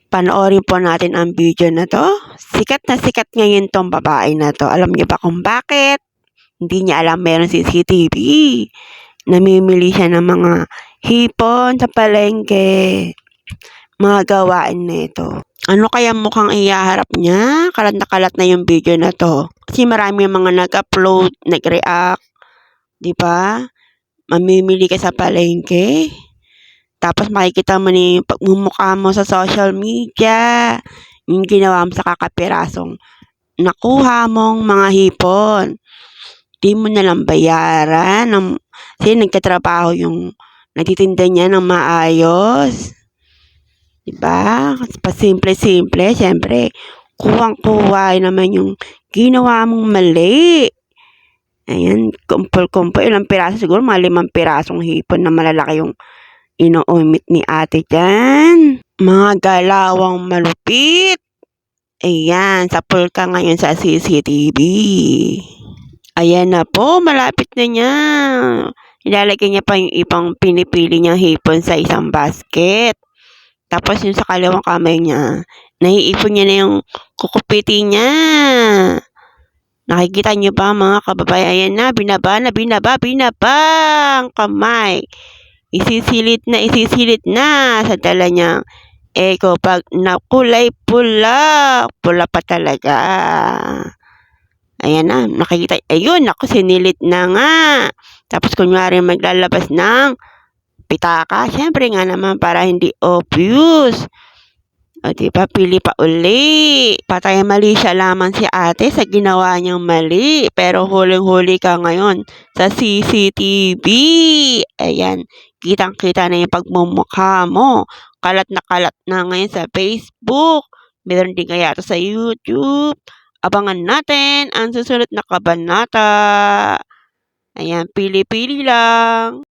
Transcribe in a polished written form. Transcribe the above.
Panoorin po natin ang video na 'to. Sikat na sikat ngayon 'tong babae na 'to. Alam niyo ba kung bakit? Hindi niya alam meron CCTV. Namimili siya ng mga hipon sa palengke. Mga gawain nito. Ano kaya mukhang ihaharap niya? Kalat na yung video na 'to. Kasi marami yung mga nag-upload, nag-react, 'di ba? Mamimili ka sa palengke, tapos makikita mo na yung pagmumukha mo sa social media, yung ginawa mo sa kakapirasong nakuha mong mga hipon. Di mo na lang bayaran kasi nagtatrabaho yung nagtitinda niya ng maayos. Diba? Pasimple-simple, siyempre, kuwang-kuwa naman yung ginawa mong mali. Ayan, kumpul-kumpul, ilang piraso siguro, mga 5 pirasong hipon na malalaki yung inuumit ni ate dyan. Mga galawang malupit. Ayan, sapul ka ngayon sa CCTV. Ayan na po, malapit na niya. Ilalagay niya pa yung ibang pinipili niyang hipon sa isang basket. Tapos yung sa kalawang kamay niya, naiipon niya na yung kukupitin niya. Nakikita niyo ba mga kababayan? Ayan na, binaba ang kamay. Isisilid na sa dala niyang eco bag na kulay pula. Pula pa talaga. Ayan na, nakikita. Ayun, ako sinilit na nga. Tapos kunwari maglalabas ng pitaka. Siyempre nga naman para hindi obvious. O diba, pili pa uli. Patay mali siya lamang si ate sa ginawa niyang mali. Pero huling-huli ka ngayon sa CCTV. Ayan, kitang-kita na yung pagmumukha mo. Kalat na ngayon sa Facebook. Meron din kaya ito sa YouTube. Abangan natin ang susunod na kabanata. Ayan, pili-pili lang.